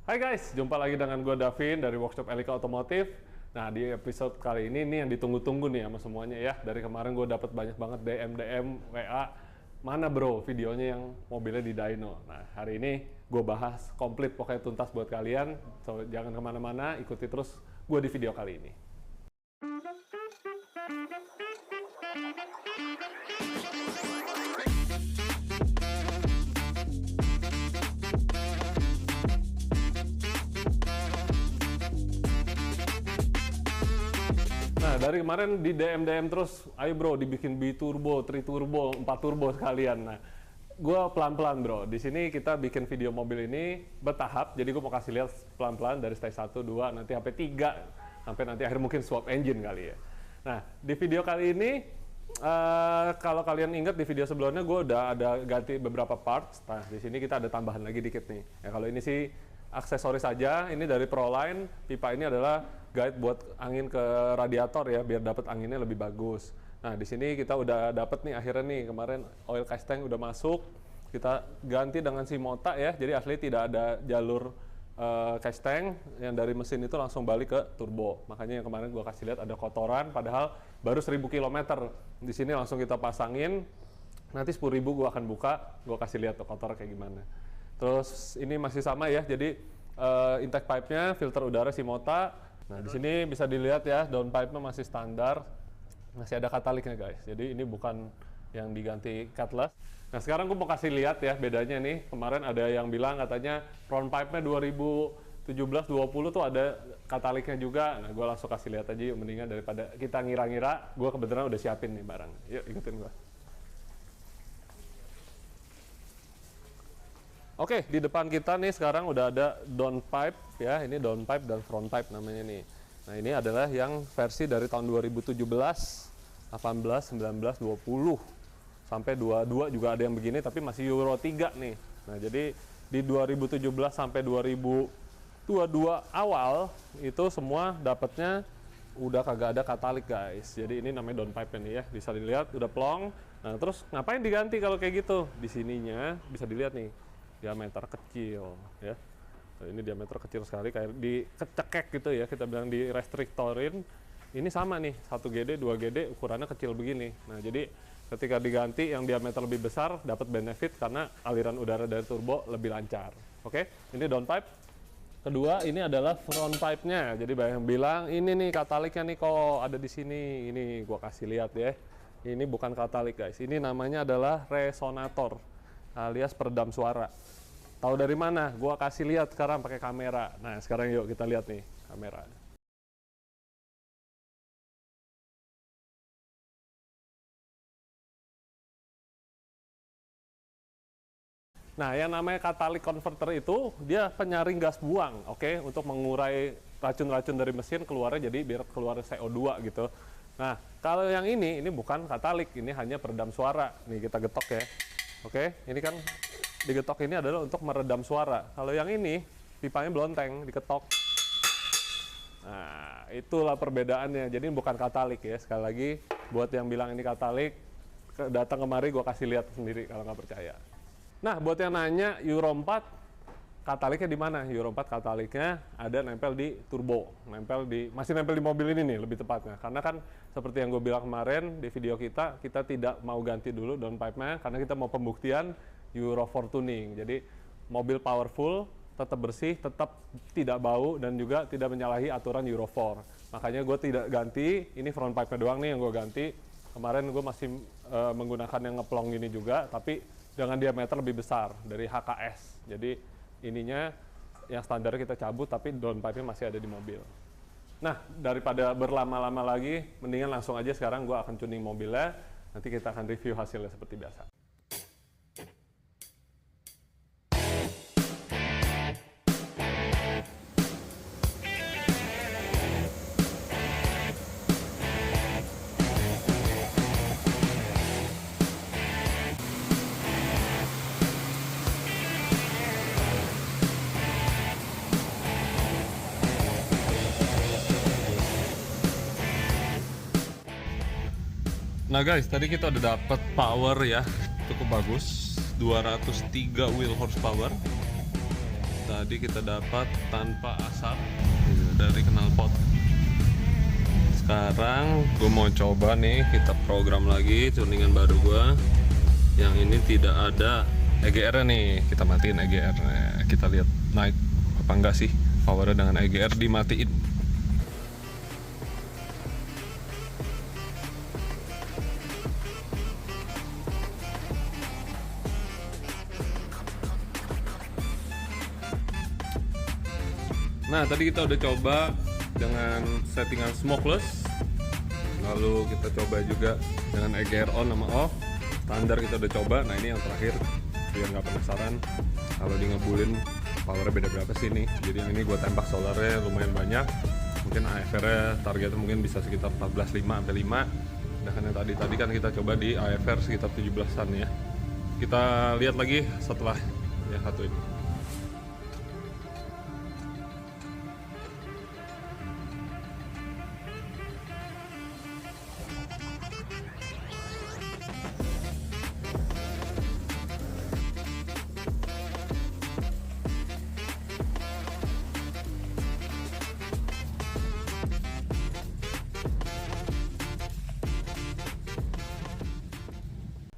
Hai guys, jumpa lagi dengan gue Davin dari Workshop Elika Otomotif. Nah, di episode kali ini yang ditunggu-tunggu nih sama semuanya ya. Dari kemarin gue dapat banyak banget DM, WA. Mana bro videonya yang mobilnya di dyno? Nah, hari ini gue bahas komplit pokoknya tuntas buat kalian. So, jangan kemana-mana, ikuti terus gue di video kali ini. Nah, dari kemarin di DM terus, ayo bro dibikin B-turbo, 3-turbo, 4-turbo sekalian. Nah, gue pelan-pelan bro. Di sini kita bikin video mobil ini bertahap, jadi gue mau kasih lihat pelan-pelan dari stage 1, 2, nanti sampai 3, sampai nanti akhir mungkin swap engine kali ya. Nah, di video kali ini, kalau kalian ingat di video sebelumnya gue udah ada ganti beberapa parts. Nah, di sini kita ada tambahan lagi dikit nih. Ya, kalau ini sih aksesoris saja, ini dari Proline. Pipa ini adalah guide buat angin ke radiator ya, biar dapat anginnya lebih bagus. Nah, di sini kita udah dapat nih akhirnya nih, kemarin oil cast tank udah masuk. Kita ganti dengan si Mota ya, jadi asli tidak ada jalur cast tank yang dari mesin itu langsung balik ke turbo. Makanya yang kemarin gua kasih lihat ada kotoran, padahal baru 1000 km. Di sini langsung kita pasangin. Nanti 10.000 gua akan buka, gua kasih lihat tuh kotor kayak gimana. Terus ini masih sama ya, jadi intake pipe-nya, filter udara si Mota. Nah, di sini bisa dilihat ya, downpipe-nya masih standar, masih ada kataliknya guys. Jadi ini bukan yang diganti cutlass. Nah, sekarang gue mau kasih lihat ya bedanya nih. Kemarin ada yang bilang katanya front pipe-nya 2017-20 tuh ada kataliknya juga. Nah, gue langsung kasih lihat aja yuk, mendingan daripada kita ngira-ngira. Gue kebetulan udah siapin nih barang. Yuk ikutin gue. Oke, di depan kita nih sekarang udah ada downpipe ya, ini downpipe dan front pipe namanya nih. Nah, ini adalah yang versi dari tahun 2017, 18, 19, 20 sampai 22 juga ada yang begini tapi masih Euro 3 nih. Nah, jadi di 2017 sampai 2022 awal itu semua dapatnya udah kagak ada katalik guys. Jadi ini namanya downpipe nih ya, bisa dilihat udah plong. Nah, terus ngapain diganti kalau kayak gitu? Di sininya bisa dilihat nih, diameter kecil ya. Nah, ini diameter kecil sekali, kayak dicekek gitu ya, kita bilang di restriktorin. Ini sama nih, 1 GD, 2 GD ukurannya kecil begini. Nah, jadi ketika diganti yang diameter lebih besar dapat benefit karena aliran udara dari turbo lebih lancar. Oke, ini downpipe. Kedua, ini adalah front pipe-nya. Jadi banyak yang bilang ini nih kataliknya nih kok ada di sini. Ini gua kasih lihat ya. Ini bukan katalik guys. Ini namanya adalah resonator alias peredam suara. Tahu dari mana? Gua kasih lihat sekarang pakai kamera. Nah, sekarang yuk kita lihat nih kamera. Nah, yang namanya catalytic converter itu dia penyaring gas buang, oke, untuk mengurai racun-racun dari mesin keluarnya, jadi biar keluar CO2 gitu. Nah, kalau yang ini bukan katalik, ini hanya peredam suara. Nih kita getok ya. Oke, ini kan digetok ini adalah untuk meredam suara. Kalau yang ini pipanya blonteng, diketok. Nah, itulah perbedaannya. Jadi bukan katalik ya. Sekali lagi, buat yang bilang ini katalik, datang kemari gue kasih lihat sendiri kalau nggak percaya. Nah, buat yang nanya Euro 4 kataliknya di mana? Euro 4 kataliknya ada nempel di turbo, masih nempel di mobil ini nih lebih tepatnya. Karena kan seperti yang gue bilang kemarin di video kita tidak mau ganti dulu downpipe-nya karena kita mau pembuktian Euro 4 tuning. Jadi mobil powerful, tetap bersih, tetap tidak bau dan juga tidak menyalahi aturan Euro 4. Makanya gue tidak ganti, ini front pipe-nya doang nih yang gue ganti. Kemarin gue masih menggunakan yang ngeplong gini juga, tapi dengan diameter lebih besar dari HKS. Jadi ininya yang standar kita cabut, tapi downpipe-nya masih ada di mobil. Nah, daripada berlama-lama lagi, mendingan langsung aja sekarang gue akan tuning mobilnya. Nanti kita akan review hasilnya seperti biasa. Nah guys, tadi kita udah dapet power ya, cukup bagus, 203 wheel horsepower. Kita tadi kita dapat tanpa asap dari knalpot. Sekarang gue mau coba nih, kita program lagi tuningan baru gue. Yang ini tidak ada EGR nih, kita matiin EGR. Kita lihat naik apa enggak sih powernya dengan EGR dimatiin. Nah, tadi kita udah coba dengan settingan smokeless, lalu kita coba juga dengan EGR on sama off. Standar kita udah coba. Nah, ini yang terakhir, biar nggak penasaran kalau di ngebulin powernya beda berapa sih nih. Jadi yang ini gue tembak solarnya lumayan banyak, mungkin AFR-nya targetnya mungkin bisa sekitar 14,5 sampai 5. Nah, karena tadi kan kita coba di AFR sekitar 17-an ya. Kita lihat lagi setelah yang satu ini.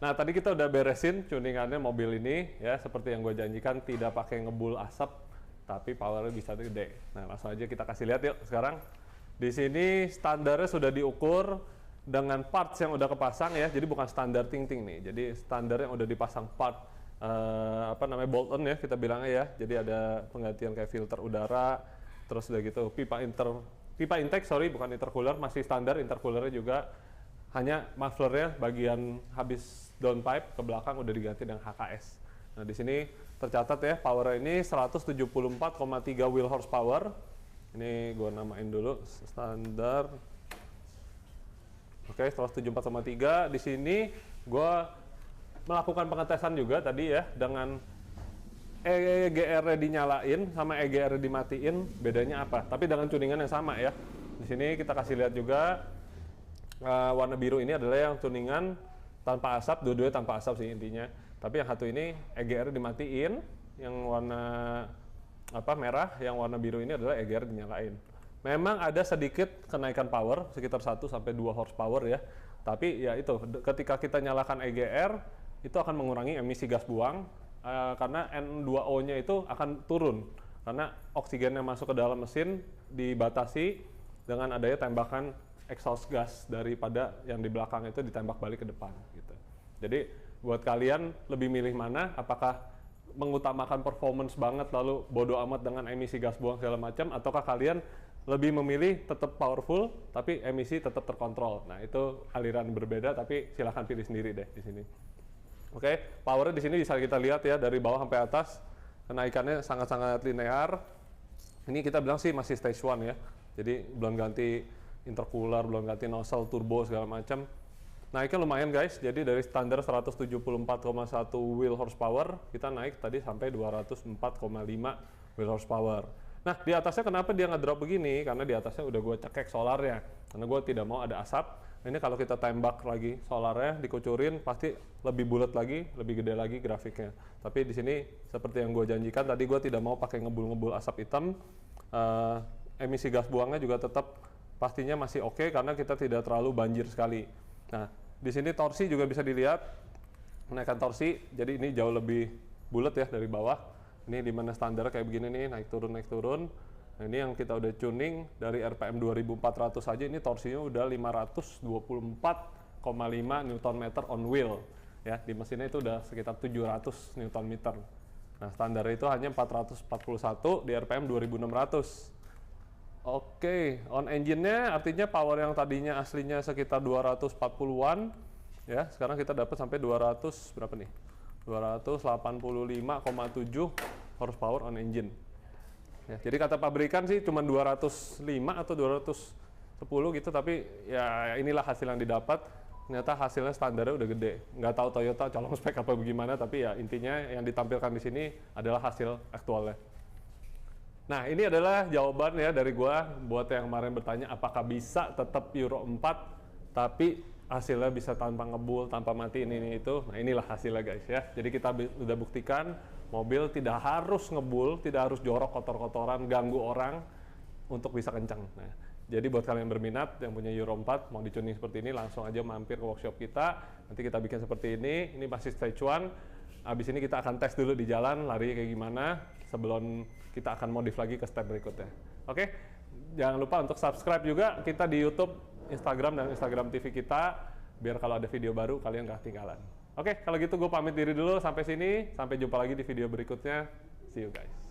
Nah, tadi kita udah beresin tuningannya mobil ini ya, seperti yang gue janjikan, tidak pakai ngebul asap, tapi powernya bisa gede. Nah, langsung aja kita kasih lihat yuk sekarang. Di sini standarnya sudah diukur dengan parts yang udah kepasang ya, jadi bukan standar ting-ting nih. Jadi standar yang udah dipasang part bolt on ya kita bilangnya ya. Jadi ada penggantian kayak filter udara, terus udah gitu pipa intake, bukan intercooler, masih standar. Intercoolernya juga hanya mufflernya bagian habis downpipe ke belakang udah diganti dengan HKS. Nah, di sini tercatat ya, power ini 174,3 wheel horsepower. Ini gue namain dulu standar. Oke, 174,3. Di sini gue melakukan pengetesan juga tadi ya, dengan EGR dinyalain sama EGR dimatiin, bedanya apa? Tapi dengan tuningan yang sama ya. Di sini kita kasih lihat juga warna biru ini adalah yang tuningan tanpa asap, dua-duanya tanpa asap sih intinya. Tapi yang satu ini EGR dimatiin, yang warna merah, yang warna biru ini adalah EGR dinyalain. Memang ada sedikit kenaikan power, sekitar 1 sampai 2 horsepower ya. Tapi ya itu, ketika kita nyalakan EGR, itu akan mengurangi emisi gas buang, karena N2O-nya itu akan turun. Karena oksigen yang masuk ke dalam mesin dibatasi dengan adanya tembakan exhaust gas daripada yang di belakang itu ditembak balik ke depan gitu. Jadi buat kalian lebih milih mana? Apakah mengutamakan performance banget lalu bodo amat dengan emisi gas buang segala macam, ataukah kalian lebih memilih tetap powerful tapi emisi tetap terkontrol? Nah, itu aliran berbeda, tapi silahkan pilih sendiri deh di sini. Oke, powernya di sini bisa kita lihat ya, dari bawah sampai atas kenaikannya sangat-sangat linear. Ini kita bilang sih masih stage 1 ya. Jadi belum ganti intercooler, belum ganti nozzle, turbo segala macam. Naiknya lumayan guys. Jadi dari standar 174,1 wheel horsepower, kita naik tadi sampai 204,5 wheel horsepower. Nah, di atasnya kenapa dia ngedrop begini? Karena di atasnya udah gue cekek solarnya. Karena gue tidak mau ada asap. Ini kalau kita tembak lagi solarnya, dikucurin, pasti lebih bulat lagi, lebih gede lagi grafiknya. Tapi di sini seperti yang gue janjikan tadi, gue tidak mau pakai ngebul-ngebul asap hitam. Emisi gas buangnya juga tetap pastinya masih oke, karena kita tidak terlalu banjir sekali. Nah, di sini torsi juga bisa dilihat, kenaikan torsi, jadi ini jauh lebih bulat ya dari bawah. Ini dimana standar kayak begini nih, naik turun. Nah, ini yang kita udah tuning dari RPM 2400 saja, ini torsinya udah 524,5 Nm on wheel. Ya, di mesinnya itu udah sekitar 700 Nm. Nah, standar itu hanya 441 di RPM 2600. Oke, on engine-nya artinya power yang tadinya aslinya sekitar 240-an ya, sekarang kita dapat sampai 200 berapa nih? 285,7 horsepower on engine. Ya, jadi kata pabrikan sih cuma 205 atau 210 gitu, tapi ya inilah hasil yang didapat. Ternyata hasilnya standarnya udah gede. Nggak tahu Toyota colong spek apa bagaimana, tapi ya intinya yang ditampilkan di sini adalah hasil aktualnya. Nah, ini adalah jawaban ya dari gua buat yang kemarin bertanya apakah bisa tetap Euro 4 tapi hasilnya bisa tanpa ngebul, tanpa mati ini itu. Nah inilah hasilnya guys ya. Jadi kita udah buktikan mobil tidak harus ngebul, tidak harus jorok kotor-kotoran, ganggu orang untuk bisa kencang. Nah, jadi buat kalian yang berminat, yang punya Euro 4, mau dicuning seperti ini, langsung aja mampir ke workshop kita. Nanti kita bikin seperti ini masih stage 1. Abis ini kita akan tes dulu di jalan, lari kayak gimana, sebelum kita akan modif lagi ke step berikutnya. Oke, jangan lupa untuk subscribe juga kita di YouTube, Instagram, dan Instagram TV kita, biar kalau ada video baru kalian gak ketinggalan. Oke, kalau gitu gue pamit diri dulu sampai sini, sampai jumpa lagi di video berikutnya. See you guys.